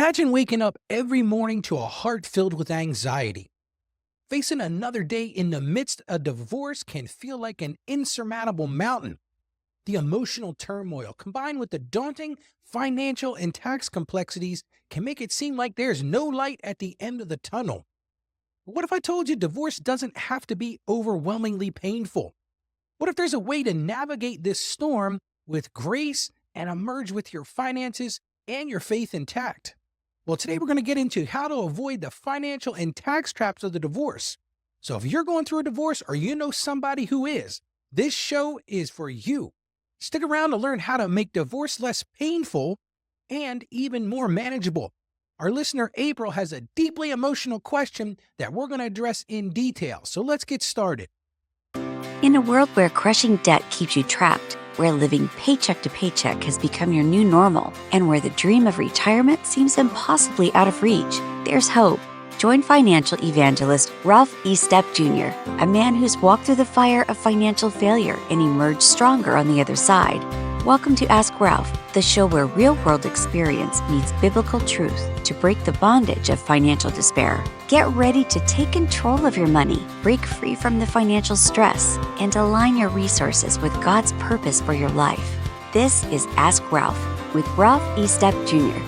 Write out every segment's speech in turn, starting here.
Imagine waking up every morning to a heart filled with anxiety. Facing another day in the midst of divorce can feel like an insurmountable mountain. The emotional turmoil, combined with the daunting financial and tax complexities, can make it seem like there's no light at the end of the tunnel. But what if I told you divorce doesn't have to be overwhelmingly painful? What if there's a way to navigate this storm with grace and emerge with your finances and your faith intact? Well, today we're going to get into how to avoid the financial and tax traps of the divorce. So if you're going through a divorce or you know somebody who is, this show is for you. Stick around to learn how to make divorce less painful and even more manageable. Our listener April has a deeply emotional question that we're going to address in detail. So let's get started. In a world where crushing debt keeps you trapped, where living paycheck to paycheck has become your new normal, and where the dream of retirement seems impossibly out of reach, there's hope. Join financial evangelist Ralph E. Stepp Jr., a man who's walked through the fire of financial failure and emerged stronger on the other side. Welcome to Ask Ralph, the show where real-world experience meets biblical truth to break the bondage of financial despair. Get ready to take control of your money, break free from the financial stress, and align your resources with God's purpose for your life. This is Ask Ralph with Ralph E. Stepp Jr.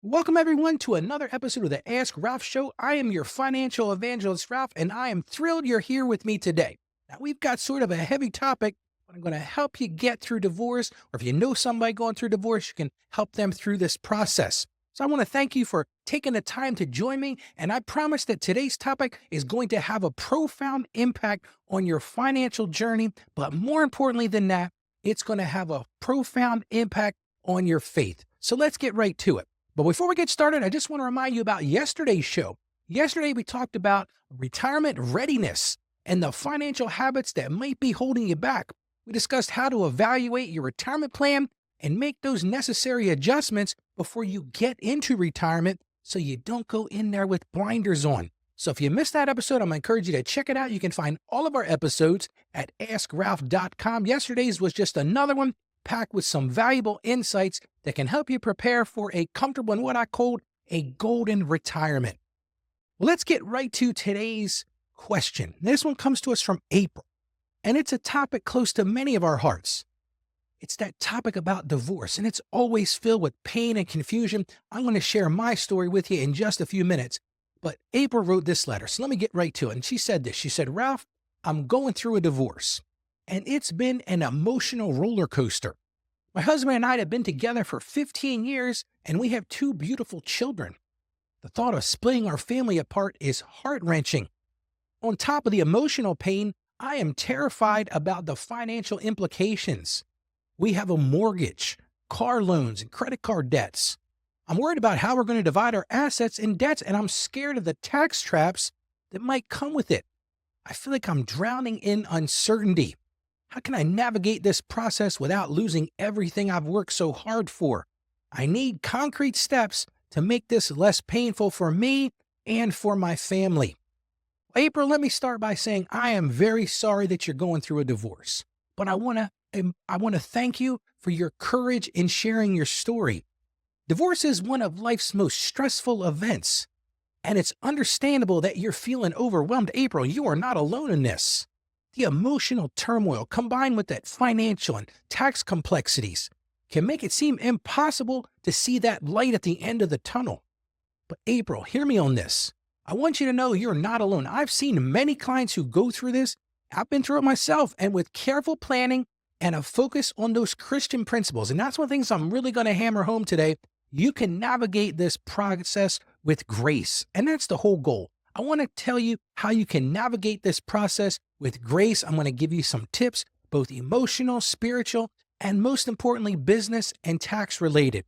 Welcome, everyone, to another episode of the Ask Ralph Show. I am your financial evangelist, Ralph, and I am thrilled you're here with me today. Now, we've got sort of a heavy topic, but I'm going to help you get through divorce, or if you know somebody going through divorce, you can help them through this process. So I want to thank you for taking the time to join me, and I promise that today's topic is going to have a profound impact on your financial journey, but more importantly than that, it's going to have a profound impact on your faith. So let's get right to it. But before we get started, I just want to remind you about yesterday's show. Yesterday, we talked about retirement readiness and the financial habits that might be holding you back. We discussed how to evaluate your retirement plan and make those necessary adjustments before you get into retirement so you don't go in there with blinders on. So if you missed that episode, I'm going to encourage you to check it out. You can find all of our episodes at AskRalph.com. Yesterday's was just another one packed with some valuable insights that can help you prepare for a comfortable and what I called a golden retirement. Well, let's get right to today's question. This one comes to us from April, and it's a topic close to many of our hearts. It's that topic about divorce, and it's always filled with pain and confusion. I'm going to share my story with you in just a few minutes, but April wrote this letter, so let me get right to it. And she said this. She said, Ralph, I'm going through a divorce, and it's been an emotional roller coaster. My husband and I have been together for 15 years, and we have 2 beautiful children. The thought of splitting our family apart is heart-wrenching. On top of the emotional pain, I am terrified about the financial implications. We have a mortgage, car loans, and credit card debts. I'm worried about how we're going to divide our assets and debts, and I'm scared of the tax traps that might come with it. I feel like I'm drowning in uncertainty. How can I navigate this process without losing everything I've worked so hard for? I need concrete steps to make this less painful for me and for my family. April, let me start by saying I am very sorry that you're going through a divorce, but I want to thank you for your courage in sharing your story. Divorce is one of life's most stressful events, and it's understandable that you're feeling overwhelmed. April, you are not alone in this. The emotional turmoil combined with that financial and tax complexities can make it seem impossible to see that light at the end of the tunnel. But April, hear me on this. I want you to know you're not alone. I've seen many clients who go through this. I've been through it myself, and with careful planning and a focus on those Christian principles, and that's one of the things I'm really going to hammer home today, you can navigate this process with grace. And that's the whole goal. I want to tell you how you can navigate this process with grace. I'm going to give you some tips, both emotional, spiritual, and most importantly, business and tax related.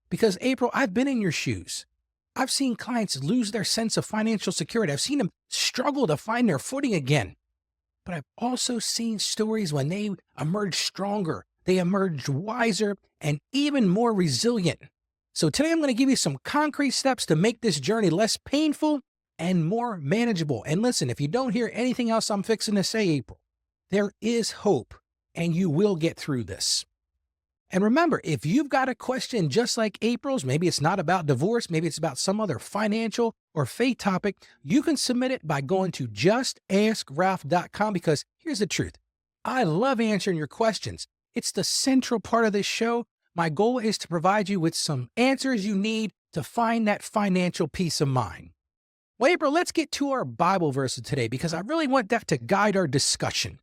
Because April, I've been in your shoes. I've seen clients lose their sense of financial security. I've seen them struggle to find their footing again. But I've also seen stories when they emerge stronger, they emerge wiser, and even more resilient. So today I'm going to give you some concrete steps to make this journey less painful and more manageable. And listen, if you don't hear anything else I'm fixing to say, April, there is hope, and you will get through this. And remember, if you've got a question just like April's, maybe it's not about divorce, maybe it's about some other financial or faith topic, you can submit it by going to justaskralph.com, because here's the truth. I love answering your questions. It's the central part of this show. My goal is to provide you with some answers you need to find that financial peace of mind. Well, April, let's get to our Bible verse of today, because I really want that to guide our discussion.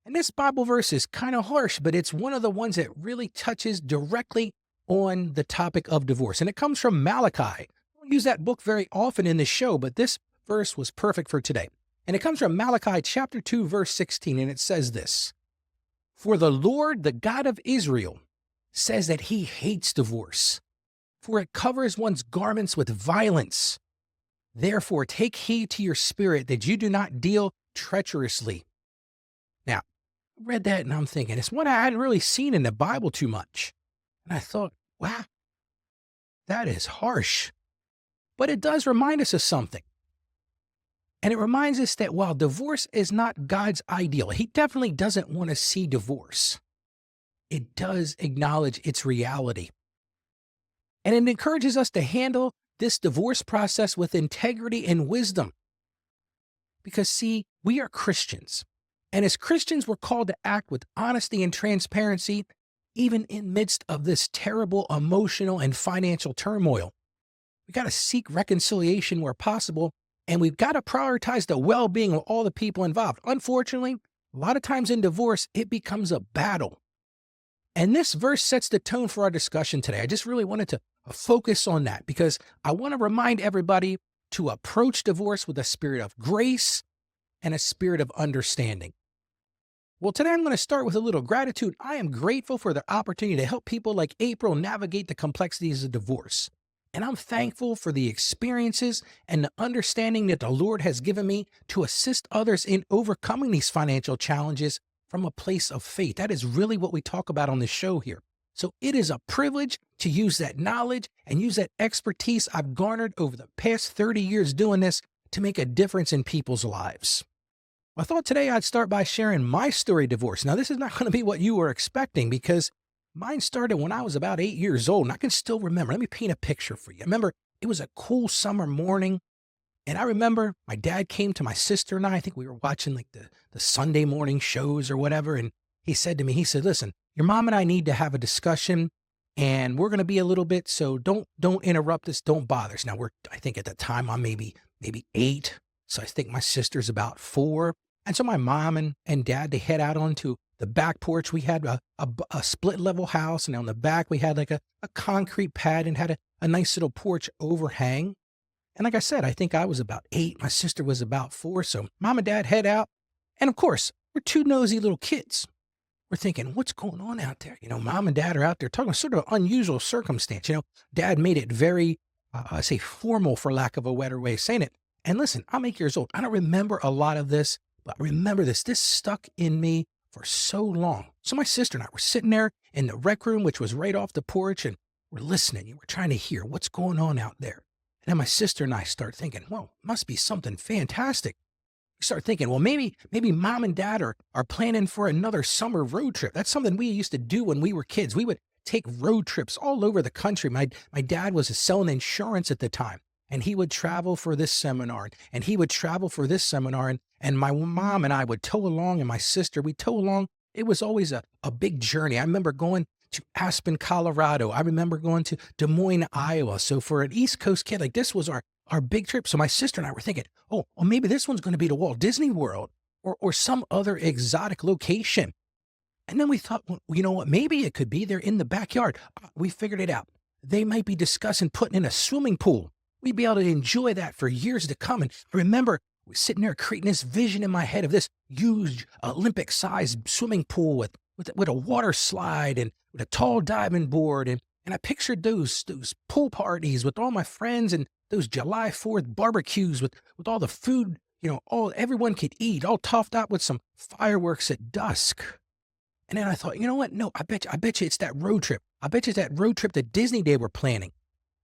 And this Bible verse is kind of harsh, but it's one of the ones that really touches directly on the topic of divorce. And it comes from Malachi. I don't use that book very often in the show, but this verse was perfect for today. And it comes from Malachi chapter 2, verse 16, and it says this: "For the Lord, the God of Israel, says that he hates divorce, for it covers one's garments with violence. Therefore, take heed to your spirit that you do not deal treacherously." Now, I read that and I'm thinking, it's one I hadn't really seen in the Bible too much. And I thought, wow, that is harsh. But it does remind us of something. And it reminds us that while divorce is not God's ideal, he definitely doesn't want to see divorce. It does acknowledge its reality. And it encourages us to handle this divorce process with integrity and wisdom. Because see, we are Christians. And as Christians, we're called to act with honesty and transparency, even in midst of this terrible emotional and financial turmoil. We got to seek reconciliation where possible, and we've got to prioritize the well-being of all the people involved. Unfortunately, a lot of times in divorce, it becomes a battle. And this verse sets the tone for our discussion today. I just really wanted to focus on that, because I want to remind everybody to approach divorce with a spirit of grace and a spirit of understanding. Well, today I'm going to start with a little gratitude. I am grateful for the opportunity to help people like April navigate the complexities of divorce. And I'm thankful for the experiences and the understanding that the Lord has given me to assist others in overcoming these financial challenges from a place of faith. That is really what we talk about on this show here. So it is a privilege to use that knowledge and use that expertise I've garnered over the past 30 years doing this to make a difference in people's lives. I thought today I'd start by sharing my story of divorce. Now, this is not going to be what you were expecting, because mine started when I was about 8 years old, and I can still remember. Let me paint a picture for you. I remember it was a cool summer morning, and I remember my dad came to my sister and I think we were watching like the Sunday morning shows or whatever, and he said to me, he said, "Listen, your mom and I need to have a discussion, and we're going to be a little bit, so don't interrupt us, don't bother us." Now, I think at the time I'm maybe 8, so I think my sister's about 4. And so my mom and dad, they head out onto the back porch. We had a split level house, and on the back we had like a concrete pad and had a nice little porch overhang. And like I said, I think I was about 8. My sister was about 4. So mom and dad head out. And of course, we're two nosy little kids. We're thinking, what's going on out there? Mom and dad are out there talking, sort of an unusual circumstance. Dad made it very, I say formal, for lack of a better way of saying it. And listen, I'm 8 years old. I don't remember a lot of this, but I remember this. This stuck in me for so long. So my sister and I were sitting there in the rec room, which was right off the porch, and we're listening. We're trying to hear what's going on out there. And then my sister and I start thinking, well, must be something fantastic. We start thinking, well, maybe mom and dad are planning for another summer road trip. That's something we used to do when we were kids. We would take road trips all over the country. My dad was selling insurance at the time, and he would travel for this seminar, and he would travel for this seminar, and my mom and I would tow along, and my sister, we'd tow along. It was always a big journey. I remember going to Aspen, Colorado. I remember going to Des Moines, Iowa. So for an East Coast kid, like, this was our big trip. So my sister and I were thinking, oh, well, maybe this one's going to be to Walt Disney World or some other exotic location. And then we thought, well, you know what? Maybe it could be they're in the backyard. We figured it out. They might be discussing putting in a swimming pool. We'd be able to enjoy that for years to come. And I remember sitting there creating this vision in my head of this huge Olympic-sized swimming pool with a water slide and with a tall diving board. And I pictured those pool parties with all my friends, and those July 4th barbecues with all the food, everyone could eat, all topped up with some fireworks at dusk. And then I thought, you know what? No, I bet you it's that road trip. I bet you it's that road trip to Disney they were planning.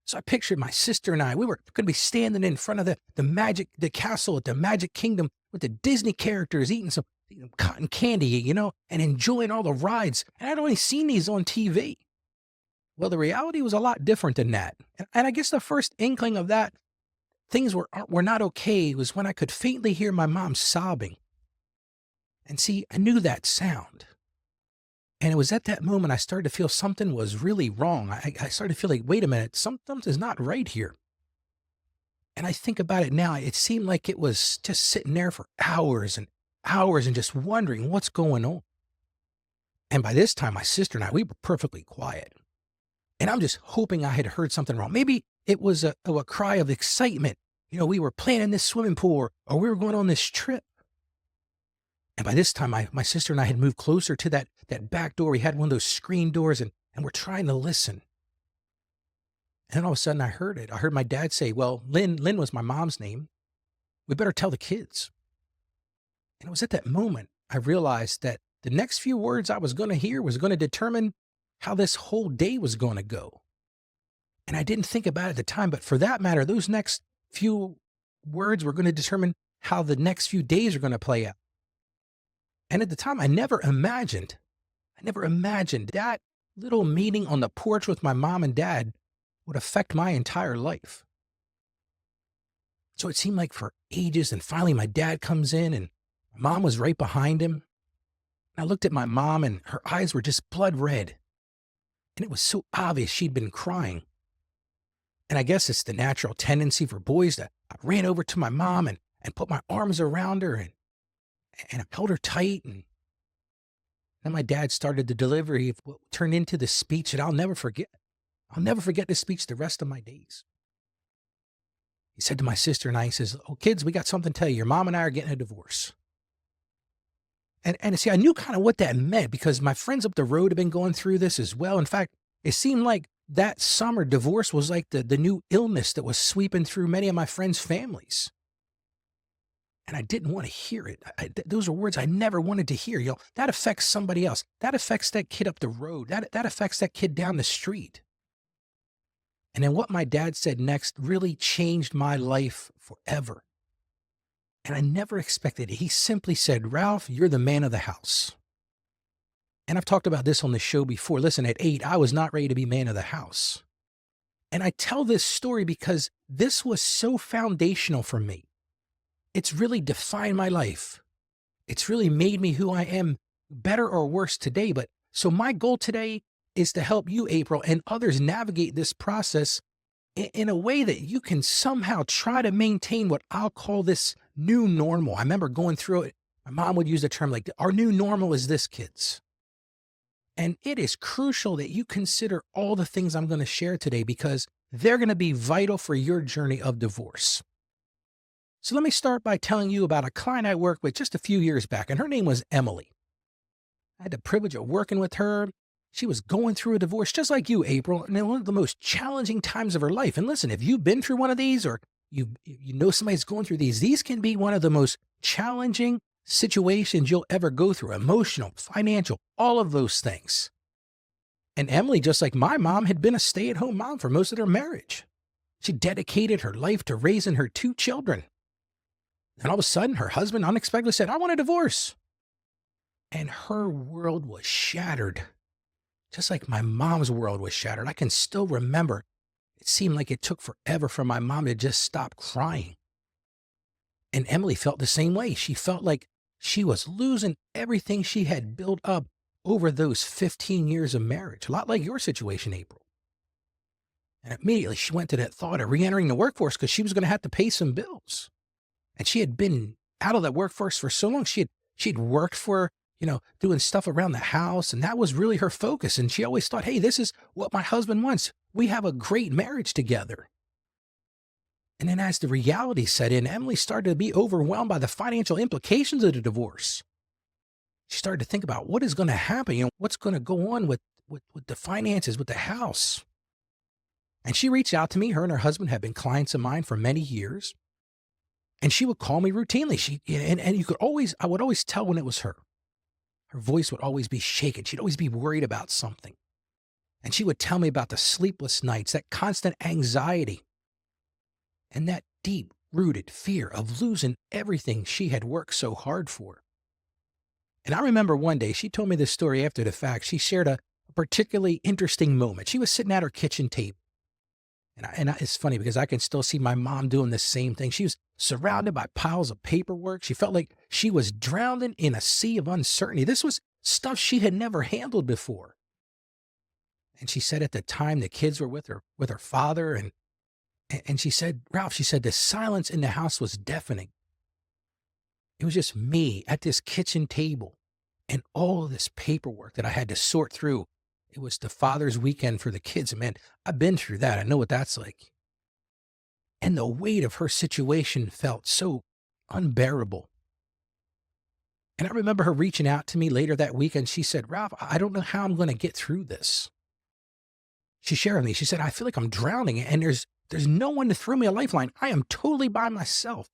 So I pictured my sister and I, we were going to be standing in front of the castle at the Magic Kingdom with the Disney characters, eating some cotton candy, and enjoying all the rides. And I'd only seen these on TV. Well, the reality was a lot different than that. And I guess the first inkling of that things were not okay was when I could faintly hear my mom sobbing. And see, I knew that sound. And it was at that moment I started to feel something was really wrong. I started to feel like, wait a minute, something's not right here. And I think about it now, it seemed like it was just sitting there for hours and hours and just wondering what's going on. And by this time, my sister and I, we were perfectly quiet. And I'm just hoping I had heard something wrong. Maybe it was a cry of excitement. We were playing in this swimming pool or we were going on this trip. And by this time, my sister and I had moved closer to that back door. We had one of those screen doors and we're trying to listen. And then all of a sudden I heard it. I heard my dad say, well, Lynn was my mom's name. We better tell the kids. And it was at that moment I realized that the next few words I was going to hear was going to determine how this whole day was going to go. And I didn't think about it at the time, but for that matter, those next few words were going to determine how the next few days are going to play out. And at the time, I never imagined that little meeting on the porch with my mom and dad would affect my entire life. So it seemed like for ages, and finally my dad comes in and my mom was right behind him. I looked at my mom and her eyes were just blood red. And it was so obvious she'd been crying. And I guess it's the natural tendency for boys to, I ran over to my mom and put my arms around her and I held her tight. And then my dad started the delivery of what turned into the speech that I'll never forget. I'll never forget this speech the rest of my days. He said to my sister and I, he says, oh, kids, we got something to tell you. Your mom and I are getting a divorce. And see, I knew kind of what that meant because my friends up the road have been going through this as well. In fact, it seemed like that summer divorce was like the new illness that was sweeping through many of my friends' families. And I didn't want to hear it. Those are words I never wanted to hear. That affects somebody else. That affects that kid up the road. That affects that kid down the street. And then what my dad said next really changed my life forever. And I never expected it. He simply said, Ralph, you're the man of the house. And I've talked about this on the show before. Listen, at 8, I was not ready to be man of the house. And I tell this story because this was so foundational for me. It's really defined my life. It's really made me who I am, better or worse today. But so my goal today is to help you, April, and others navigate this process in a way that you can somehow try to maintain what I'll call this new normal. I remember going through it. My mom would use the term like, our new normal is this, kids. And it is crucial that you consider all the things I'm going to share today because they're going to be vital for your journey of divorce. So let me start by telling you about a client I worked with just a few years back, and her name was Emily. I had the privilege of working with her. She was going through a divorce just like you, April, and in one of the most challenging times of her life. And listen, if you've been through one of these or you know somebody's going through these can be one of the most challenging situations you'll ever go through, emotional, financial, all of those things. And Emily, just like my mom, had been a stay-at-home mom for most of her marriage. She dedicated her life to raising her 2 children. And all of a sudden, her husband unexpectedly said, I want a divorce. And her world was shattered. Just like my mom's world was shattered. I can still remember. It seemed like it took forever for my mom to just stop crying. And Emily felt the same way. She felt like she was losing everything she had built up over those 15 years of marriage. A lot like your situation, April. And immediately she went to that thought of re-entering the workforce because she was going to have to pay some bills. And she had been out of that workforce for so long. She'd worked for, doing stuff around the house. And that was really her focus. And she always thought, hey, this is what my husband wants. We have a great marriage together. And then as the reality set in, Emily started to be overwhelmed by the financial implications of the divorce. She started to think about what is going to happen, what's going to go on with the finances, with the house. And she reached out to me. Her and her husband had been clients of mine for many years. And she would call me routinely. I would always tell when it was her. Her voice would always be shaken. She'd always be worried about something. And she would tell me about the sleepless nights, that constant anxiety, and that deep-rooted fear of losing everything she had worked so hard for. And I remember one day, she told me this story after the fact. She shared a particularly interesting moment. She was sitting at her kitchen table. It's funny because I can still see my mom doing the same thing. She was surrounded by piles of paperwork. She felt like she was drowning in a sea of uncertainty. This was stuff she had never handled before. And she said at the time the kids were with her father, and she said, Ralph, she said the silence in the house was deafening. It was just me at this kitchen table and all of this paperwork that I had to sort through. It was the father's weekend for the kids. And man, I've been through that. I know what that's like. And the weight of her situation felt so unbearable. And I remember her reaching out to me later that weekend. She said, Ralph, I don't know how I'm going to get through this. She shared with me, she said, I feel like I'm drowning and there's no one to throw me a lifeline. I am totally by myself.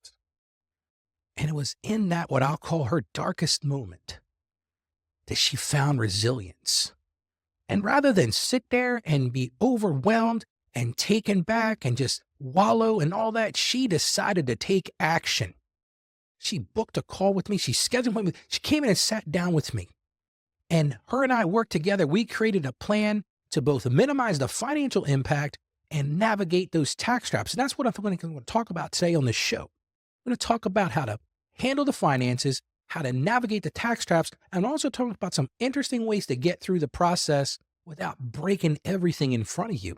And it was in that, what I'll call her darkest moment, that she found resilience. And rather than sit there and be overwhelmed and taken back and just wallow and all that, she decided to take action. She booked a call with me. She scheduled me. She came in and sat down with me. And her and I worked together. We created a plan to both minimize the financial impact and navigate those tax traps. And that's what I'm going to talk about today on this show. I'm going to talk about how to handle the finances, how to navigate the tax traps, and also talk about some interesting ways to get through the process without breaking everything in front of you.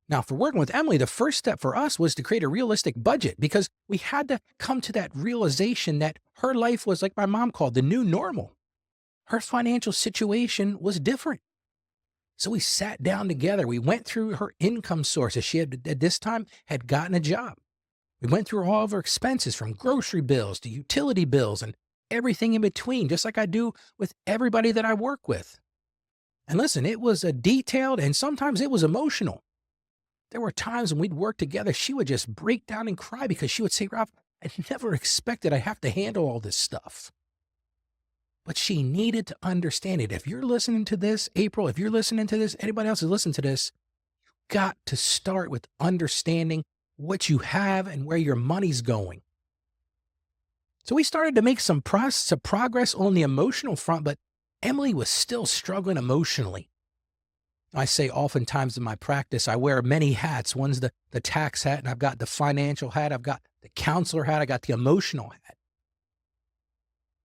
Now, for working with Emily, the first step for us was to create a realistic budget because we had to come to that realization that her life was, like my mom called, the new normal. Her financial situation was different. So we sat down together. We went through her income sources. She had, at this time, had gotten a job. We went through all of her expenses, from grocery bills to utility bills and everything in between, just like I do with everybody that I work with. And listen, it was a detailed and sometimes it was emotional. There were times when we'd work together, she would just break down and cry because she would say, Ralph, I never expected I have to handle all this stuff. But she needed to understand it. If you're listening to this, April, if you're listening to this, anybody else who's listening to this, you've got to start with understanding what you have and where your money's going. So we started to make some progress on the emotional front, but Emily was still struggling emotionally. I say oftentimes in my practice, I wear many hats. One's the tax hat, and I've got the financial hat. I've got the counselor hat. I got the emotional hat.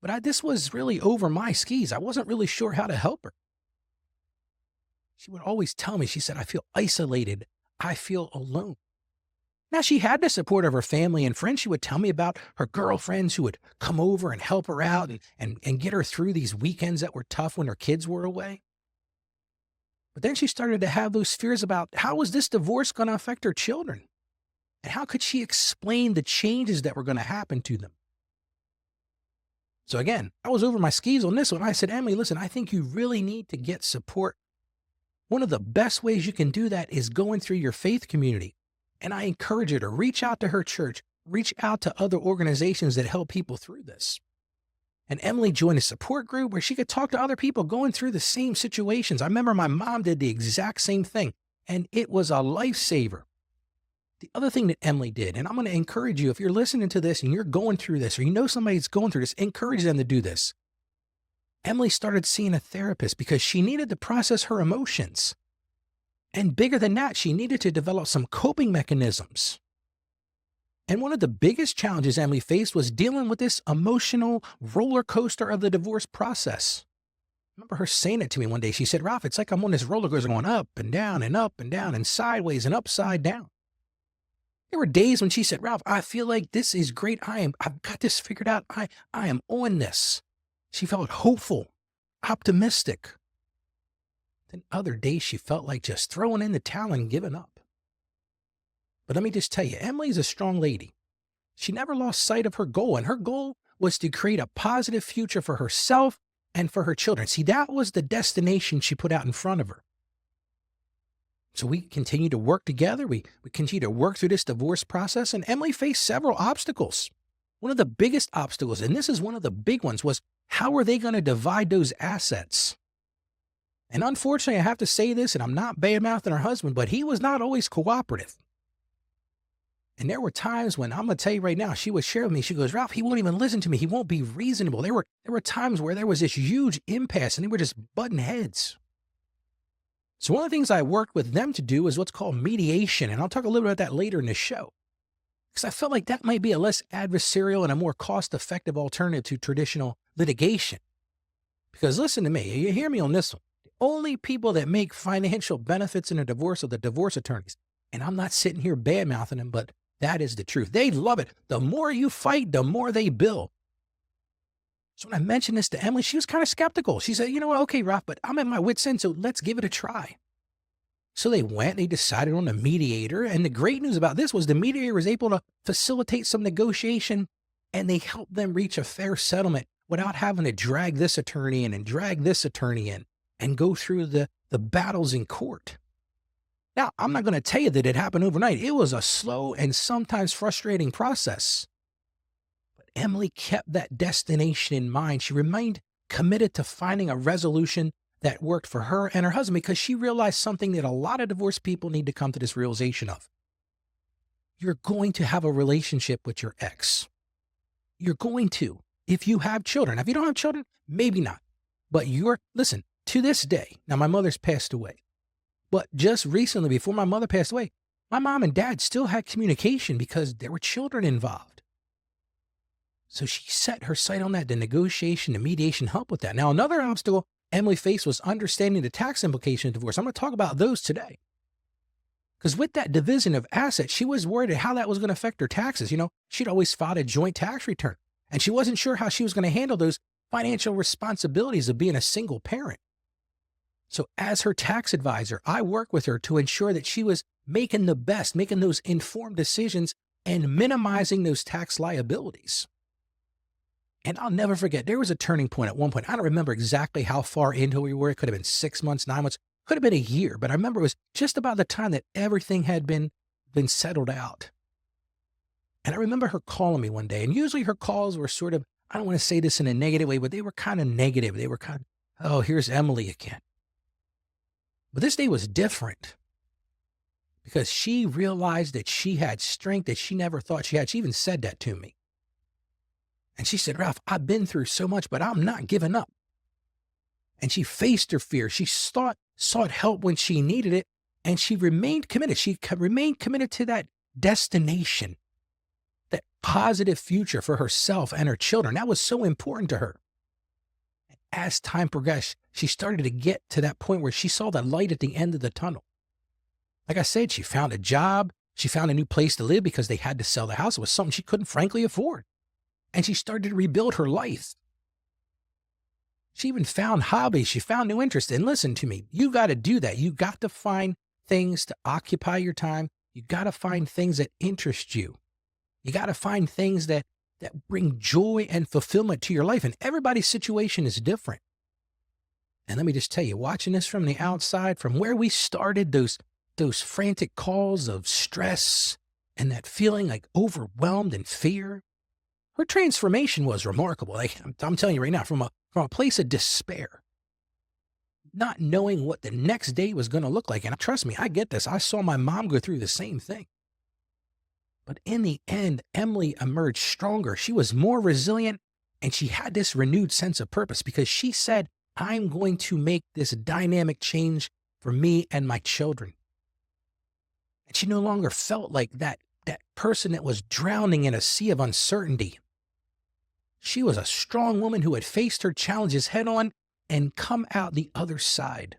But this was really over my skis. I wasn't really sure how to help her. She would always tell me, she said, I feel isolated. I feel alone. Now, she had the support of her family and friends. She would tell me about her girlfriends who would come over and help her out and get her through these weekends that were tough when her kids were away. But then she started to have those fears about how was this divorce going to affect her children? And how could she explain the changes that were going to happen to them? So again, I was over my skis on this one. I said, Emily, listen, I think you really need to get support. One of the best ways you can do that is going through your faith community. And I encourage her to reach out to her church, reach out to other organizations that help people through this. And Emily joined a support group where she could talk to other people going through the same situations. I remember my mom did the exact same thing, and it was a lifesaver. The other thing that Emily did, and I'm going to encourage you, if you're listening to this and you're going through this, or you know somebody that's going through this, encourage them to do this. Emily started seeing a therapist because she needed to process her emotions. And bigger than that, she needed to develop some coping mechanisms. And one of the biggest challenges Emily faced was dealing with this emotional roller coaster of the divorce process. I remember her saying it to me one day. She said, Ralph, it's like I'm on this roller coaster going up and down and up and down and sideways and upside down. There were days when she said, Ralph, I feel like this is great. I've got this figured out. I am on this. She felt hopeful, optimistic. Then other days she felt like just throwing in the towel and giving up. But let me just tell you, Emily's a strong lady. She never lost sight of her goal, and her goal was to create a positive future for herself and for her children. See, that was the destination she put out in front of her. So we continue to work together. We continue to work through this divorce process, and Emily faced several obstacles. One of the biggest obstacles, and this is one of the big ones, was how are they going to divide those assets? And unfortunately, I have to say this, and I'm not bad-mouthing her husband, but he was not always cooperative. And there were times when, I'm going to tell you right now, she would share with me, she goes, Ralph, he won't even listen to me. He won't be reasonable. There were times where there was this huge impasse and they were just butting heads. So one of the things I worked with them to do is what's called mediation. And I'll talk a little bit about that later in the show. Because I felt like that might be a less adversarial and a more cost-effective alternative to traditional litigation. Because listen to me, you hear me on this one. The only people that make financial benefits in a divorce are the divorce attorneys. And I'm not sitting here bad-mouthing them, but that is the truth. They love it. The more you fight, the more they bill. So when I mentioned this to Emily, she was kind of skeptical. She said, you know what, okay, Ralph, but I'm at my wit's end, so let's give it a try. So they decided on a mediator. And the great news about this was the mediator was able to facilitate some negotiation, and they helped them reach a fair settlement without having to drag this attorney in and drag this attorney in and go through the battles in court. Now, I'm not going to tell you that it happened overnight. It was a slow and sometimes frustrating process. But Emily kept that destination in mind. She remained committed to finding a resolution that worked for her and her husband because she realized something that a lot of divorced people need to come to this realization of. You're going to have a relationship with your ex. You're going to, if you have children. If you don't have children, maybe not. But listen, to this day, now my mother's passed away, but just recently before my mother passed away, my mom and dad still had communication because there were children involved. So she set her sight on that, the negotiation, the mediation helped with that. Now, another obstacle Emily faced was understanding the tax implications of divorce. I'm going to talk about those today. Because with that division of assets, she was worried how that was going to affect her taxes. You know, she'd always filed a joint tax return, and she wasn't sure how she was going to handle those financial responsibilities of being a single parent. So as her tax advisor, I worked with her to ensure that she was making those informed decisions and minimizing those tax liabilities. And I'll never forget, there was a turning point at one point. I don't remember exactly how far into we were. It could have been 6 months, 9 months, could have been a year. But I remember it was just about the time that everything had been settled out. And I remember her calling me one day. And usually her calls were sort of, I don't want to say this in a negative way, but they were kind of negative. They were kind of, oh, here's Emily again. But this day was different because she realized that she had strength that she never thought she had. She even said that to me. And she said, Ralph, I've been through so much, but I'm not giving up. And she faced her fear. She sought help when she needed it, and she remained committed. She remained committed to that destination, that positive future for herself and her children. That was so important to her. As time progressed, she started to get to that point where she saw the light at the end of the tunnel. Like I said, she found a job. She found a new place to live because they had to sell the house. It was something she couldn't frankly afford. And she started to rebuild her life. She even found hobbies. She found new interests. And listen to me, you got to do that. You got to find things to occupy your time. You got to find things that interest you. You got to find things that bring joy and fulfillment to your life. And everybody's situation is different. And let me just tell you, watching this from the outside, from where we started, those frantic calls of stress and that feeling like overwhelmed and fear, her transformation was remarkable. Like I'm telling you right now, from a place of despair, not knowing what the next day was going to look like. And trust me, I get this. I saw my mom go through the same thing. But in the end, Emily emerged stronger. She was more resilient, and she had this renewed sense of purpose because she said, I'm going to make this dynamic change for me and my children. And she no longer felt like that person that was drowning in a sea of uncertainty. She was a strong woman who had faced her challenges head on and come out the other side.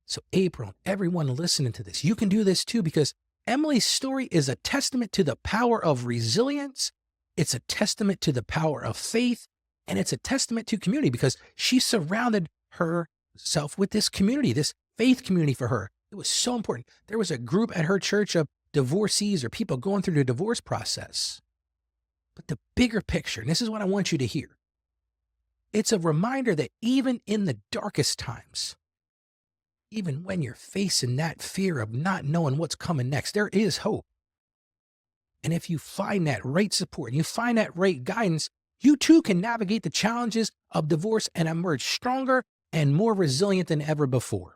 So April, everyone listening to this, you can do this too, because Emily's story is a testament to the power of resilience. It's a testament to the power of faith, and it's a testament to community because she surrounded herself with this community, this faith community for her. It was so important. There was a group at her church of divorcees or people going through the divorce process. But the bigger picture, and this is what I want you to hear, it's a reminder that even in the darkest times, even when you're facing that fear of not knowing what's coming next, there is hope. And if you find that right support and you find that right guidance, you too can navigate the challenges of divorce and emerge stronger and more resilient than ever before.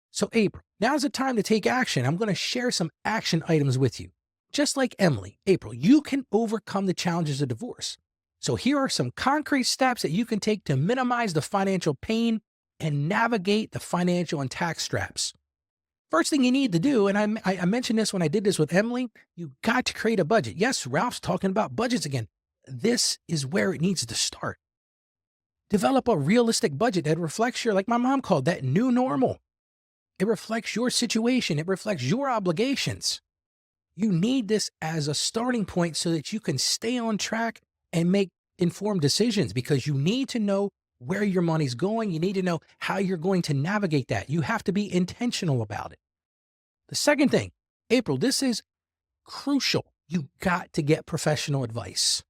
So April, now's the time to take action. I'm going to share some action items with you. Just like Emily, April, you can overcome the challenges of divorce. So here are some concrete steps that you can take to minimize the financial pain and navigate the financial and tax straps. First thing you need to do, and I mentioned this when I did this with Emily, you got to create a budget. Yes, Ralph's talking about budgets again. This is where it needs to start. Develop a realistic budget that reflects your, like my mom called that, new normal. It reflects your situation. It reflects your obligations. You need this as a starting point so that you can stay on track and make informed decisions, because you need to know where your money's going. You need to know how you're going to navigate that. You have to be intentional about it. The second thing, April, this is crucial. You got to get professional advice.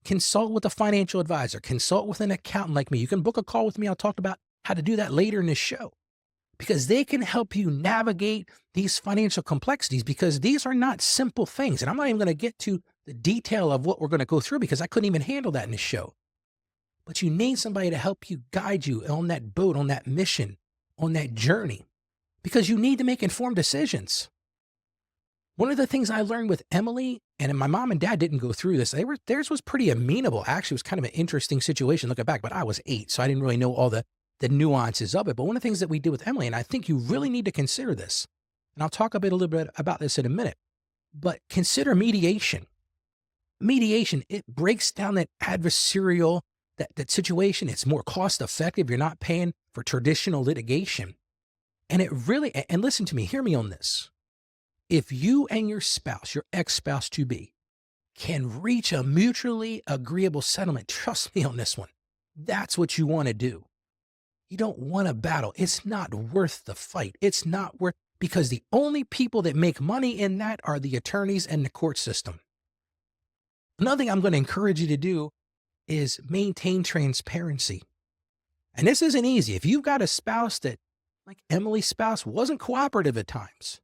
Consult with a financial advisor. Consult with an accountant like me. You can book a call with me. I'll talk about how to do that later in this show, because they can help you navigate these financial complexities, because these are not simple things. And I'm not even going to get to the detail of what we're going to go through, because I couldn't even handle that in this show. But you need somebody to help you, guide you on that boat, on that mission, on that journey, because you need to make informed decisions. One of the things I learned with Emily, and my mom and dad didn't go through this. Theirs was pretty amenable. Actually, it was kind of an interesting situation looking back, but I was 8, so I didn't really know all the nuances of it. But one of the things that we did with Emily, and I think you really need to consider this, and I'll talk a little bit about this in a minute, but consider mediation. Mediation, it breaks down that adversarial, that situation. It's more cost effective. You're not paying for traditional litigation. And it really, and listen to me, hear me on this. If you and your spouse, your ex-spouse to be, can reach a mutually agreeable settlement, trust me on this one, that's what you want to do. You don't want to battle. It's not worth the fight. It's not worth, because the only people that make money in that are the attorneys and the court system. Another thing I'm going to encourage you to do is maintain transparency. And this isn't easy. If you've got a spouse that, like Emily's spouse, wasn't cooperative at times,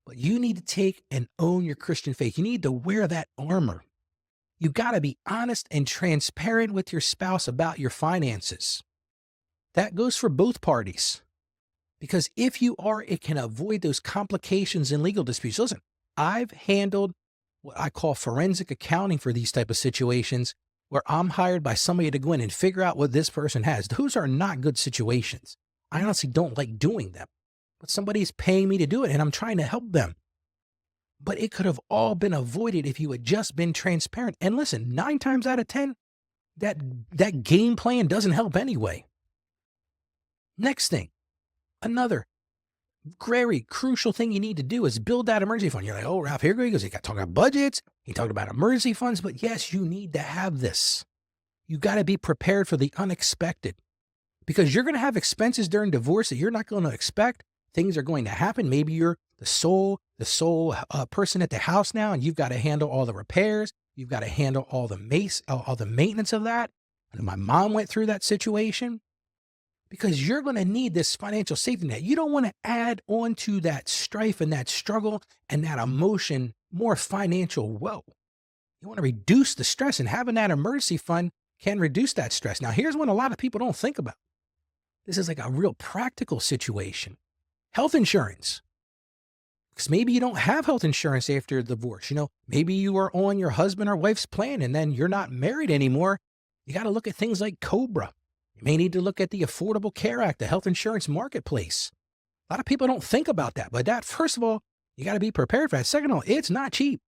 but you need to take and own your Christian faith. You need to wear that armor. You got to be honest and transparent with your spouse about your finances. That goes for both parties. Because if you are, it can avoid those complications in legal disputes. Listen, I've handled what I call forensic accounting for these type of situations, where I'm hired by somebody to go in and figure out what this person has. Those are not good situations. I honestly don't like doing them, but somebody's paying me to do it and I'm trying to help them. But it could have all been avoided if you had just been transparent. And listen, 9 times out of 10, that game plan doesn't help anyway. Next thing, another very crucial thing you need to do is build that emergency fund. You're like, oh, Ralph, here he goes. He got talking about budgets. He talked about emergency funds. But yes, you need to have this. You got to be prepared for the unexpected, because you're going to have expenses during divorce that you're not going to expect. Things are going to happen. Maybe you're the sole person at the house now, and you've got to handle all the repairs. You've got to handle all the maintenance of that. And my mom went through that situation. Because you're going to need this financial safety net. You don't want to add on to that strife and that struggle and that emotion more financial woe. You want to reduce the stress, and having that emergency fund can reduce that stress. Now, here's what a lot of people don't think about. This is like a real practical situation. Health insurance. Because maybe you don't have health insurance after a divorce. Maybe you are on your husband or wife's plan and then you're not married anymore. You got to look at things like COBRA. You may need to look at the Affordable Care Act, the health insurance marketplace. A lot of people don't think about that, but that, first of all, you got to be prepared for that. Second of all, it's not cheap.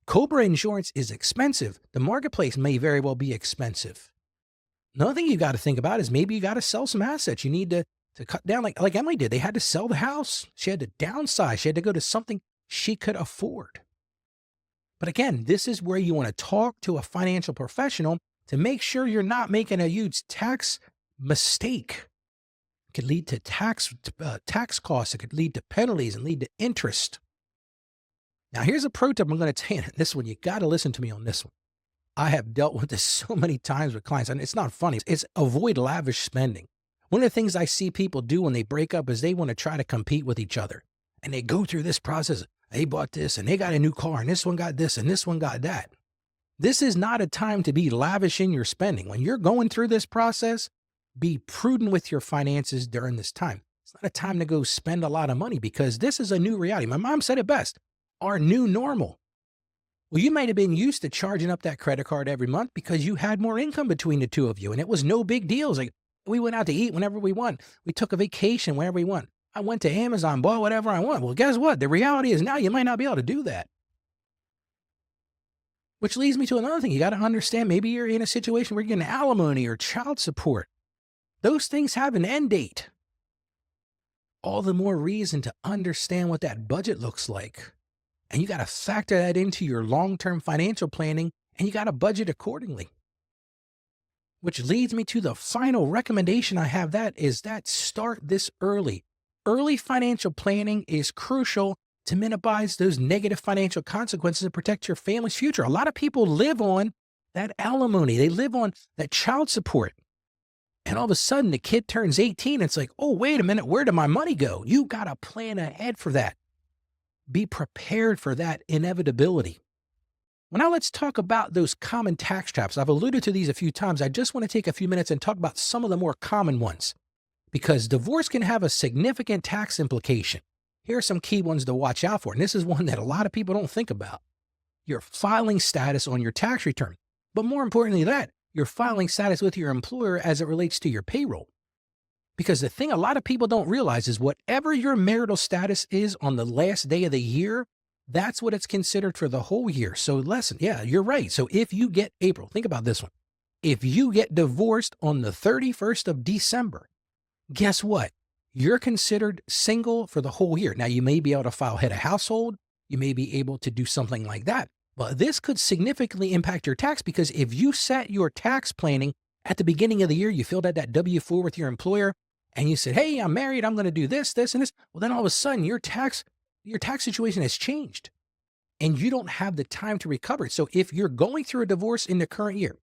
COBRA insurance is expensive. The marketplace may very well be expensive. Another thing you got to think about is maybe you got to sell some assets. You need to cut down, like Emily did. They had to sell the house. She had to downsize. She had to go to something she could afford. But again, this is where you want to talk to a financial professional to make sure you're not making a huge tax mistake. It could lead to tax costs. It could lead to penalties and lead to interest. Now, here's a pro tip I'm going to tell you. This one, you got to listen to me on this one. I have dealt with this so many times with clients, and it's not funny. It's avoid lavish spending. One of the things I see people do when they break up is they want to try to compete with each other. And they go through this process. They bought this, and they got a new car, and this one got this, and this one got that. This is not a time to be lavish in your spending. When you're going through this process, be prudent with your finances during this time. It's not a time to go spend a lot of money, because this is a new reality. My mom said it best, our new normal. Well, you might have been used to charging up that credit card every month because you had more income between the two of you, and it was no big deal. It's like, We went out to eat whenever we want. We took a vacation whenever we want. I went to Amazon, bought whatever I want. Well, guess what? The reality is now you might not be able to do that. Which leads me to another thing. You got to understand, maybe you're in a situation where you're getting alimony or child support. Those things have an end date. All the more reason to understand what that budget looks like. And you got to factor that into your long-term financial planning, and you got to budget accordingly. Which leads me to the final recommendation I have, that is that start this early. Early financial planning is crucial to minimize those negative financial consequences and protect your family's future. A lot of people live on that alimony. They live on that child support. And all of a sudden the kid turns 18. It's like, oh, wait a minute, where did my money go? You got to plan ahead for that. Be prepared for that inevitability. Well, now let's talk about those common tax traps. I've alluded to these a few times. I just want to take a few minutes and talk about some of the more common ones, because divorce can have a significant tax implication. Here are some key ones to watch out for. And this is one that a lot of people don't think about. Your filing status on your tax return. But more importantly than that, your filing status with your employer as it relates to your payroll. Because the thing a lot of people don't realize is whatever your marital status is on the last day of the year, that's what it's considered for the whole year. So listen, yeah, you're right. So if you get April, think about this one. If you get divorced on the 31st of December, guess what? You're considered single for the whole year. Now, you may be able to file head of household. You may be able to do something like that. But this could significantly impact your tax, because if you set your tax planning at the beginning of the year, you filled out that W-4 with your employer, and you said, hey, I'm married, I'm going to do this, this, and this. Well, then all of a sudden your tax situation has changed and you don't have the time to recover it. So if you're going through a divorce in the current year,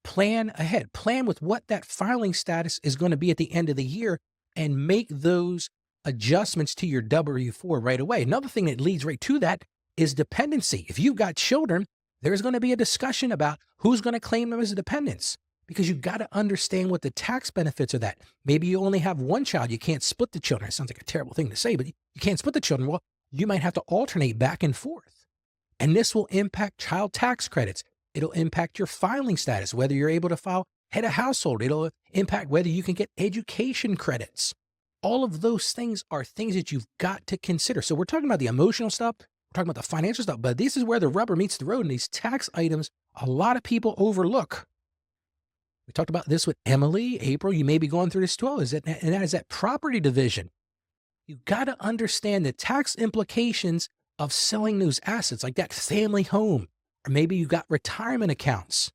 plan ahead, plan with what that filing status is going to be at the end of the year, and make those adjustments to your W-4 right away. Another thing that leads right to that is dependency. If you've got children, there's going to be a discussion about who's going to claim them as dependents, because you've got to understand what the tax benefits of that. Maybe you only have one child. You can't split the children. It sounds like a terrible thing to say, but you can't split the children. Well, you might have to alternate back and forth. And this will impact child tax credits. It'll impact your filing status, whether you're able to file head of household. It'll impact whether you can get education credits. All of those things are things that you've got to consider. So we're talking about the emotional stuff. We're talking about the financial stuff, but this is where the rubber meets the road. And these tax items, a lot of people overlook. We talked about this with Emily, April. You may be going through this as well. And that is that property division. You've got to understand the tax implications of selling those assets, like that family home, or maybe you got retirement accounts,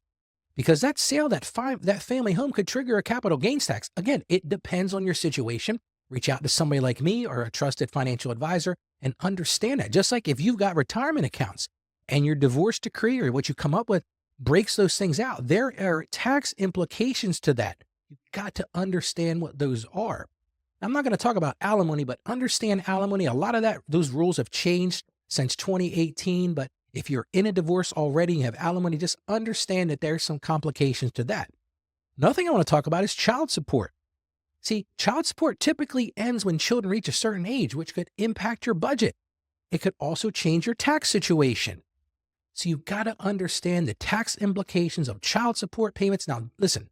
because that sale, that family home could trigger a capital gains tax. Again, it depends on your situation. Reach out to somebody like me or a trusted financial advisor and understand that. Just like if you've got retirement accounts and your divorce decree or what you come up with breaks those things out, there are tax implications to that. You've got to understand what those are. I'm not going to talk about alimony, but understand alimony. A lot of those rules have changed since 2018, but if you're in a divorce already and you have alimony, just understand that there's some complications to that. Another thing I want to talk about is child support. See, child support typically ends when children reach a certain age, which could impact your budget. It could also change your tax situation. So you've got to understand the tax implications of child support payments. Now, listen,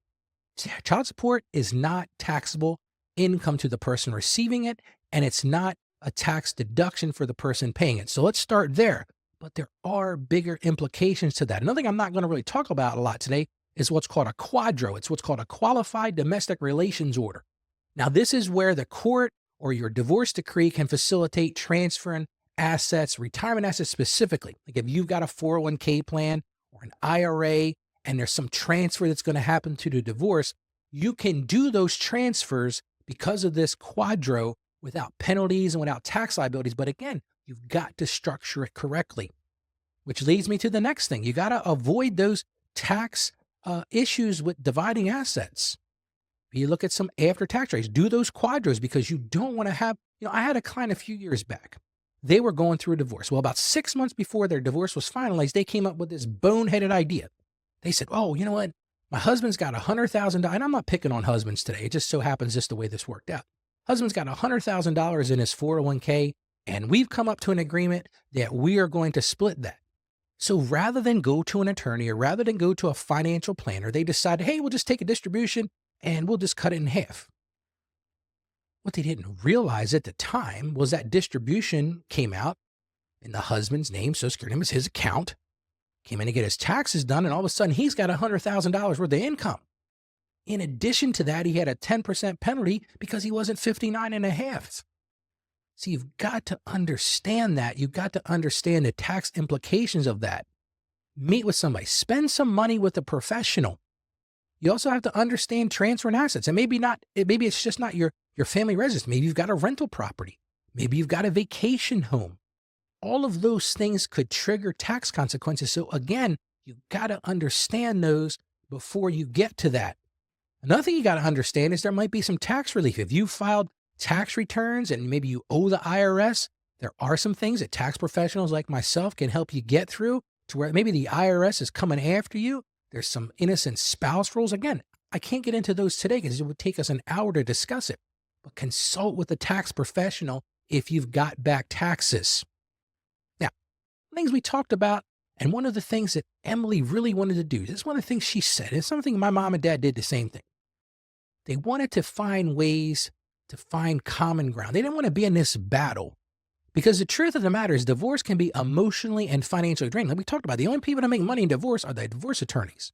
child support is not taxable income to the person receiving it, and it's not a tax deduction for the person paying it. So let's start there. But there are bigger implications to that. Another thing I'm not going to really talk about a lot today is what's called a quadro. It's what's called a qualified domestic relations order. Now, this is where the court or your divorce decree can facilitate transferring assets, retirement assets specifically. Like if you've got a 401k plan or an IRA and there's some transfer that's going to happen to the divorce, you can do those transfers because of this quadro without penalties and without tax liabilities. But again, you've got to structure it correctly, which leads me to the next thing. You got to avoid those tax issues with dividing assets. You look at some after tax rates, do those quadros, because you don't want to have, I had a client a few years back. They were going through a divorce. Well, about 6 months before their divorce was finalized, they came up with this boneheaded idea. They said, oh, you know what? My husband's got $100,000, and I'm not picking on husbands today. It just so happens just the way this worked out. Husband's got $100,000 in his 401k, and we've come up to an agreement that we are going to split that. So rather than go to an attorney or rather than go to a financial planner, they decided, hey, we'll just take a distribution and we'll just cut it in half. What they didn't realize at the time was that distribution came out in the husband's name, Social Security name is his account, came in to get his taxes done, and all of a sudden he's got $100,000 worth of income. In addition to that, he had a 10% penalty because he wasn't 59 and a half. So you've got to understand that. You've got to understand the tax implications of that. Meet with somebody. Spend some money with a professional. You also have to understand transferring assets. And maybe it's just not your family residence. Maybe you've got a rental property. Maybe you've got a vacation home. All of those things could trigger tax consequences. So again, you've got to understand those before you get to that. Another thing you got to understand is there might be some tax relief. If you filed tax returns and maybe you owe the IRS, there are some things that tax professionals like myself can help you get through to where maybe the IRS is coming after you. There's some innocent spouse rules. Again, I can't get into those today because it would take us an hour to discuss it. But consult with a tax professional if you've got back taxes. Now, things we talked about, and one of the things that Emily really wanted to do, this is one of the things she said, it's something my mom and dad did the same thing. They wanted to find ways to find common ground. They didn't want to be in this battle because the truth of the matter is divorce can be emotionally and financially draining. Like we talked about, the only people that make money in divorce are the divorce attorneys.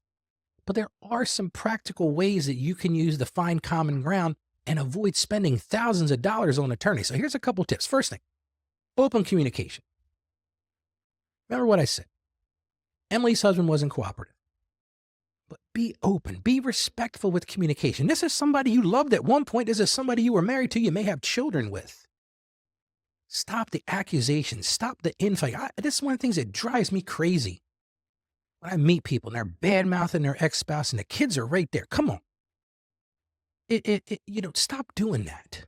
But there are some practical ways that you can use to find common ground and avoid spending thousands of dollars on attorneys. So here's a couple tips. First thing, open communication. Remember what I said. Emily's husband wasn't cooperative. But be open, be respectful with communication. This is somebody you loved at one point. This is somebody you were married to, you may have children with. Stop the accusations, stop the infighting. This is one of the things that drives me crazy. When I meet people and they're bad-mouthing their ex-spouse and the kids are right there. Come on. Stop doing that.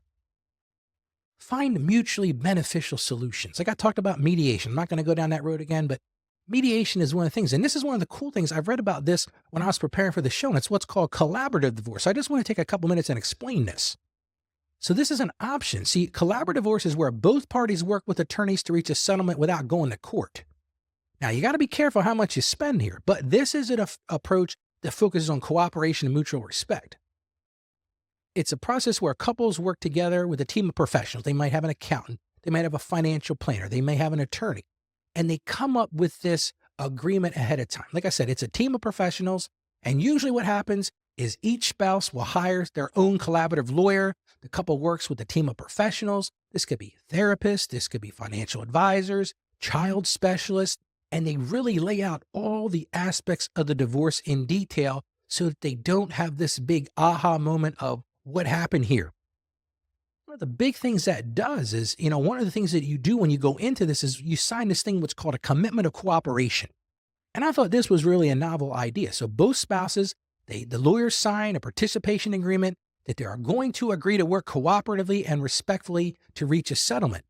Find mutually beneficial solutions. Like I talked about mediation. I'm not going to go down that road again, but mediation is one of the things. And this is one of the cool things. I've read about this when I was preparing for the show, and it's what's called collaborative divorce. I just want to take a couple minutes and explain this. So this is an option. See, collaborative divorce is where both parties work with attorneys to reach a settlement without going to court. Now, you got to be careful how much you spend here, but this is an approach that focuses on cooperation and mutual respect. It's a process where couples work together with a team of professionals. They might have an accountant. They might have a financial planner. They may have an attorney. And they come up with this agreement ahead of time. Like I said, it's a team of professionals. And usually what happens is each spouse will hire their own collaborative lawyer. The couple works with a team of professionals. This could be therapists. This could be financial advisors, child specialists. And they really lay out all the aspects of the divorce in detail so that they don't have this big aha moment of what happened here. One of the big things that does is, one of the things that you do when you go into this is you sign this thing, what's called a commitment of cooperation. And I thought this was really a novel idea. So both spouses, the lawyers sign a participation agreement that they are going to agree to work cooperatively and respectfully to reach a settlement.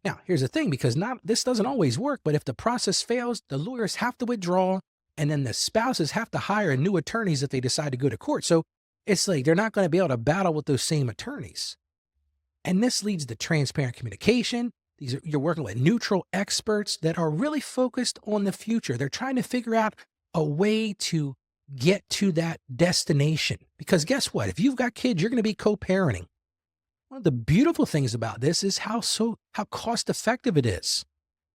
Now, here's the thing, because this doesn't always work, but if the process fails, the lawyers have to withdraw, and then the spouses have to hire new attorneys if they decide to go to court. So it's like they're not going to be able to battle with those same attorneys. And this leads to transparent communication. You're working with neutral experts that are really focused on the future. They're trying to figure out a way to get to that destination. Because guess what? If you've got kids, you're going to be co-parenting. One of the beautiful things about this is how cost effective it is.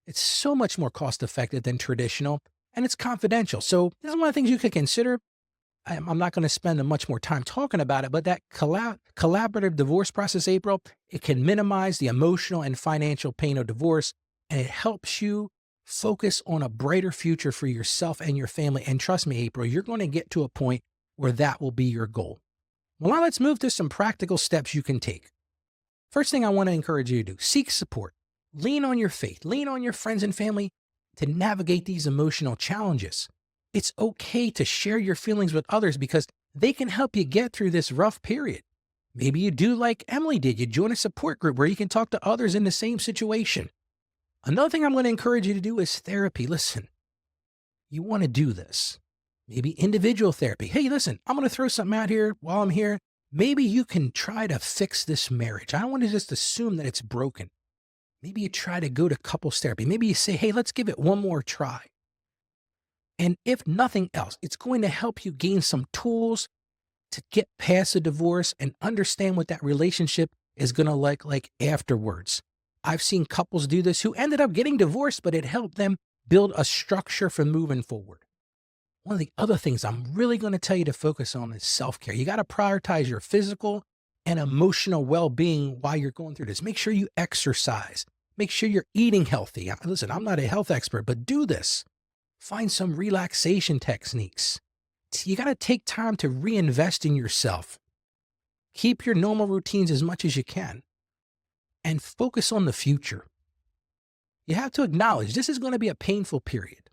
It's so much more cost effective than traditional, and it's confidential. So this is one of the things you could consider. I'm not going to spend much more time talking about it, but that collaborative divorce process, April, it can minimize the emotional and financial pain of divorce, and it helps you focus on a brighter future for yourself and your family. And trust me, April, you're going to get to a point where that will be your goal. Well, now let's move to some practical steps you can take. First thing I want to encourage you to do, seek support. Lean on your faith. Lean on your friends and family to navigate these emotional challenges. It's okay to share your feelings with others because they can help you get through this rough period. Maybe you do like Emily did. You join a support group where you can talk to others in the same situation. Another thing I'm going to encourage you to do is therapy. Listen, you want to do this. Maybe individual therapy. Hey, listen, I'm going to throw something out here while I'm here. Maybe you can try to fix this marriage. I don't want to just assume that it's broken. Maybe you try to go to couples therapy. Maybe you say, hey, let's give it one more try. And if nothing else, it's going to help you gain some tools to get past a divorce and understand what that relationship is going to look like afterwards. I've seen couples do this who ended up getting divorced, but it helped them build a structure for moving forward. One of the other things I'm really going to tell you to focus on is self-care. You got to prioritize your physical and emotional well-being while you're going through this. Make sure you exercise. Make sure you're eating healthy. Listen, I'm not a health expert, but do this. Find some relaxation techniques. You got to take time to reinvest in yourself. Keep your normal routines as much as you can and focus on the future. You have to acknowledge this is going to be a painful period.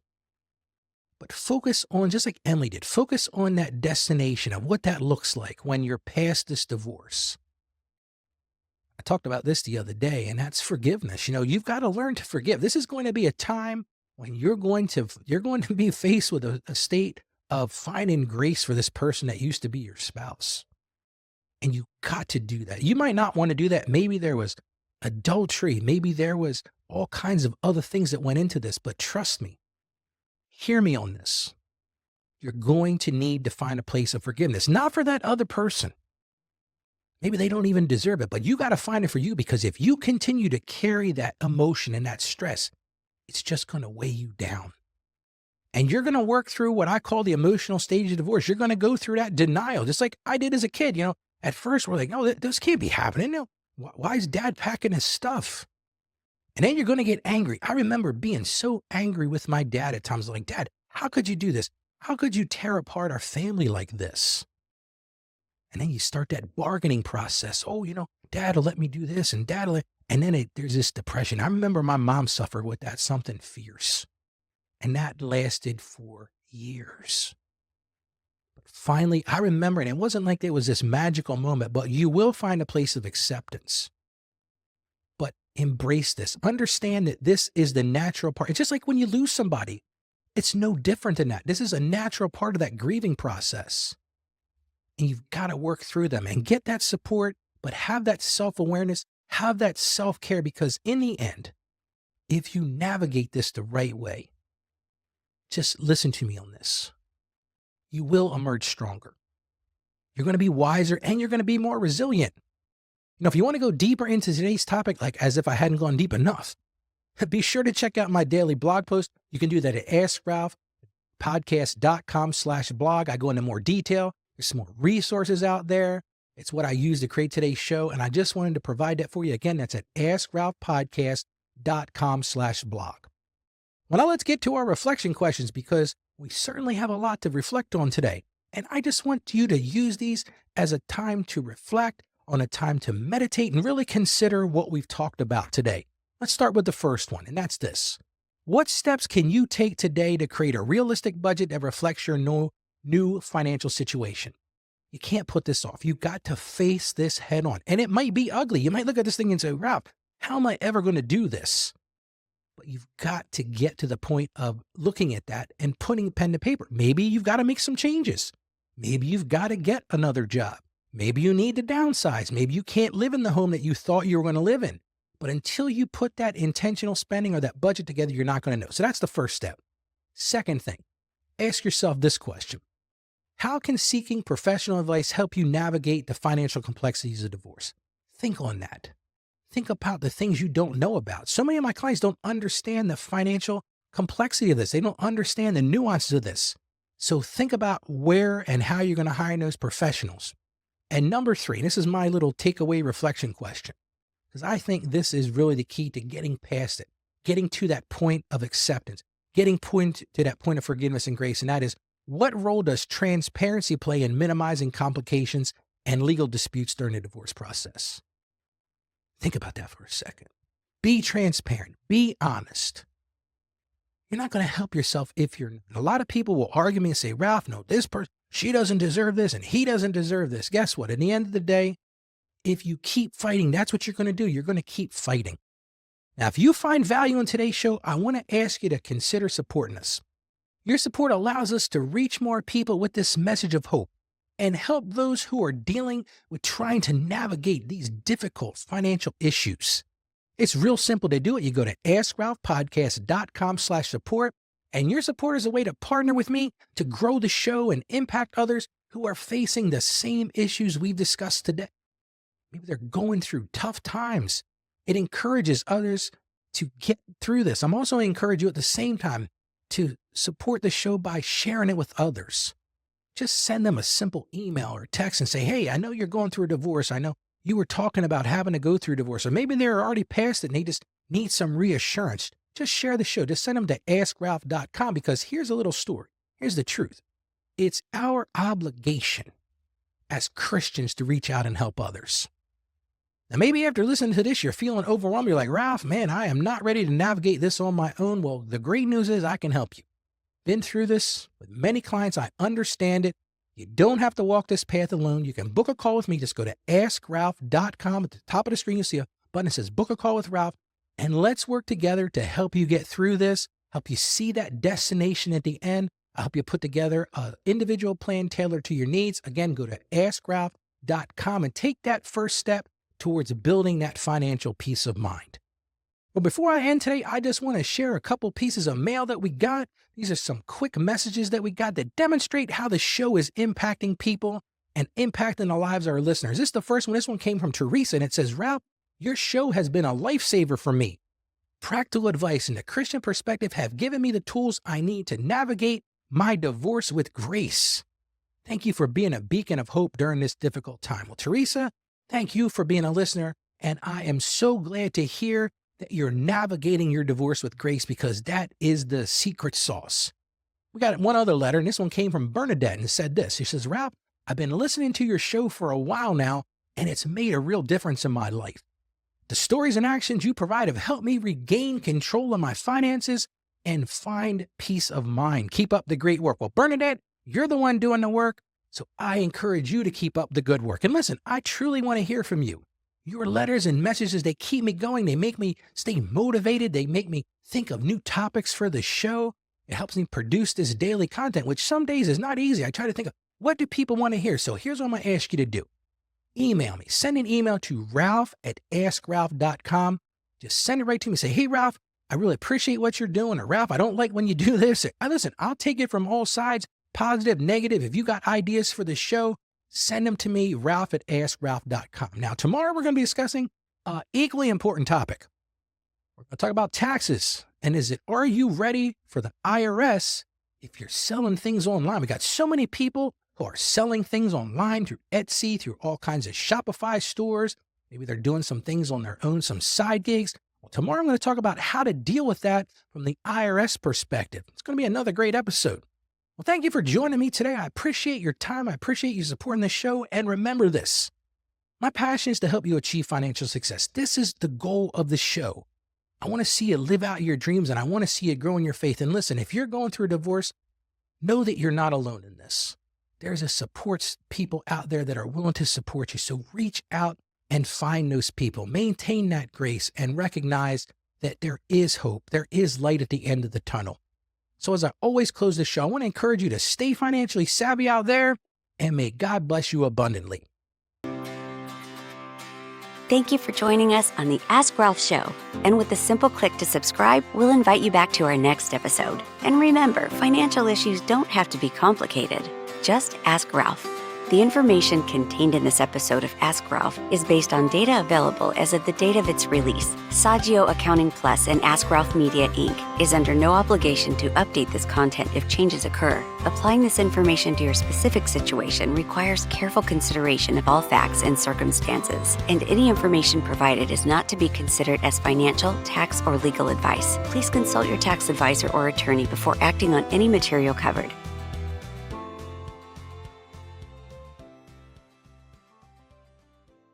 But focus on, just like Emily did, focus on that destination of what that looks like when you're past this divorce. I talked about this the other day, and that's forgiveness. You've got to learn to forgive. This is going to be a time when you're going to be faced with a state of finding grace for this person that used to be your spouse. And you got to do that. You might not want to do that. Maybe there was adultery. Maybe there was all kinds of other things that went into this, but trust me. Hear me on this. You're going to need to find a place of forgiveness, not for that other person. Maybe they don't even deserve it, but you got to find it for you, because if you continue to carry that emotion and that stress, it's just going to weigh you down. And you're going to work through what I call the emotional stage of divorce. You're going to go through that denial, just like I did as a kid. At first we're like, no, this can't be happening. Why is dad packing his stuff? And then you're going to get angry. I remember being so angry with my dad at times, like, Dad, how could you do this? How could you tear apart our family like this? And then you start that bargaining process. Oh, Dad will let me do this, and and then there's this depression. I remember my mom suffered with that, something fierce. And that lasted for years. But finally, I remember, and it wasn't like there was this magical moment, but you will find a place of acceptance. But embrace this. Understand that this is the natural part. It's just like when you lose somebody. It's no different than that. This is a natural part of that grieving process. And you've got to work through them and get that support, but have that self-awareness, have that self-care, because in the end, if you navigate this the right way, just listen to me on this, you will emerge stronger. You're going to be wiser, and you're going to be more resilient. If you want to go deeper into today's topic, like as if I hadn't gone deep enough, be sure to check out my daily blog post. You can do that at askralphpodcast.com/blog. I go into more detail. There's some more resources out there. It's what I use to create today's show, and I just wanted to provide that for you. Again, that's at askralphpodcast.com/blog. Well, now let's get to our reflection questions, because we certainly have a lot to reflect on today. And I just want you to use these as a time to reflect, on a time to meditate and really consider what we've talked about today. Let's start with the first one, and that's this. What steps can you take today to create a realistic budget that reflects your new financial situation? You can't put this off. You've got to face this head on. And it might be ugly. You might look at this thing and say, Ralph, how am I ever going to do this? But you've got to get to the point of looking at that and putting pen to paper. Maybe you've got to make some changes. Maybe you've got to get another job. Maybe you need to downsize. Maybe you can't live in the home that you thought you were going to live in. But until you put that intentional spending or that budget together, you're not going to know. So that's the first step. Second thing, ask yourself this question. How can seeking professional advice help you navigate the financial complexities of divorce? Think on that. Think about the things you don't know about. So many of my clients don't understand the financial complexity of this. They don't understand the nuances of this. So think about where and how you're going to hire those professionals. And number three, this is my little takeaway reflection question, because I think this is really the key to getting past it, getting to that point of acceptance, getting to that point of forgiveness and grace. And that is, what role does transparency play in minimizing complications and legal disputes during the divorce process? Think about that for a second. Be transparent. Be honest. You're not going to help yourself if you're not. A lot of people will argue me and say, Ralph, no, this person, she doesn't deserve this and he doesn't deserve this. Guess what? At the end of the day, if you keep fighting, that's what you're going to do. You're going to keep fighting. Now, if you find value in today's show, I want to ask you to consider supporting us. Your support allows us to reach more people with this message of hope and help those who are dealing with trying to navigate these difficult financial issues. It's real simple to do it. You go to askralphpodcast.com/support, and your support is a way to partner with me to grow the show and impact others who are facing the same issues we've discussed today. Maybe they're going through tough times. It encourages others to get through this. I'm also encouraging you at the same time to support the show by sharing it with others. Just send them a simple email or text and say, hey, I know you're going through a divorce. I know you were talking about having to go through divorce, or maybe they're already past it and they just need some reassurance. Just share the show. Just send them to askralph.com, because here's a little story. Here's the truth. It's our obligation as Christians to reach out and help others. Now, maybe after listening to this, you're feeling overwhelmed. You're like, Ralph, man, I am not ready to navigate this on my own. Well, the great news is I can help you. Been through this with many clients. I understand it. You don't have to walk this path alone. You can book a call with me. Just go to askralph.com. At the top of the screen, you'll see a button that says book a call with Ralph. And let's work together to help you get through this, help you see that destination at the end. I'll help you put together an individual plan tailored to your needs. Again, go to askralph.com and take that first step towards building that financial peace of mind. Well, before I end today, I just want to share a couple pieces of mail that we got. These are some quick messages that we got that demonstrate how the show is impacting people and impacting the lives of our listeners. This is the first one. This one came from Teresa, and it says, Ralph, your show has been a lifesaver for me. Practical advice and a Christian perspective have given me the tools I need to navigate my divorce with grace. Thank you for being a beacon of hope during this difficult time. Well, Teresa, thank you for being a listener, and I am so glad to hear that you're navigating your divorce with grace, because that is the secret sauce. We got one other letter, and this one came from Bernadette, and it said this. She says, Ralph, I've been listening to your show for a while now, and it's made a real difference in my life. The stories and actions you provide have helped me regain control of my finances and find peace of mind. Keep up the great work. Well, Bernadette, you're the one doing the work, so I encourage you to keep up the good work. And listen, I truly want to hear from you. Your letters and messages, they keep me going. They make me stay motivated. They make me think of new topics for the show. It helps me produce this daily content, which some days is not easy. I try to think of, what do people want to hear? So here's what I'm going to ask you to do. Email me. Send an email to ralph@askralph.com. Just send it right to me. Say, hey, Ralph, I really appreciate what you're doing. Or, Ralph, I don't like when you do this. Or, listen, I'll take it from all sides, positive, negative. If you got ideas for the show, send them to me, ralph@askralph.com. Now, tomorrow we're going to be discussing an equally important topic. We're going to talk about taxes. And are you ready for the IRS if you're selling things online? We got so many people who are selling things online through Etsy, through all kinds of Shopify stores. Maybe they're doing some things on their own, some side gigs. Well, tomorrow I'm going to talk about how to deal with that from the IRS perspective. It's going to be another great episode. Well, thank you for joining me today. I appreciate your time. I appreciate you supporting the show. And remember this, my passion is to help you achieve financial success. This is the goal of the show. I want to see you live out your dreams, and I want to see you grow in your faith. And listen, if you're going through a divorce, know that you're not alone in this. There's a support people out there that are willing to support you. So reach out and find those people. Maintain that grace and recognize that there is hope. There is light at the end of the tunnel. So as I always close the show, I want to encourage you to stay financially savvy out there, and may God bless you abundantly. Thank you for joining us on the Ask Ralph Show. And with a simple click to subscribe, we'll invite you back to our next episode. And remember, financial issues don't have to be complicated. Just ask Ralph. The information contained in this episode of Ask Ralph is based on data available as of the date of its release. Saggio Accounting Plus and Ask Ralph Media, Inc. is under no obligation to update this content if changes occur. Applying this information to your specific situation requires careful consideration of all facts and circumstances, and any information provided is not to be considered as financial, tax, or legal advice. Please consult your tax advisor or attorney before acting on any material covered.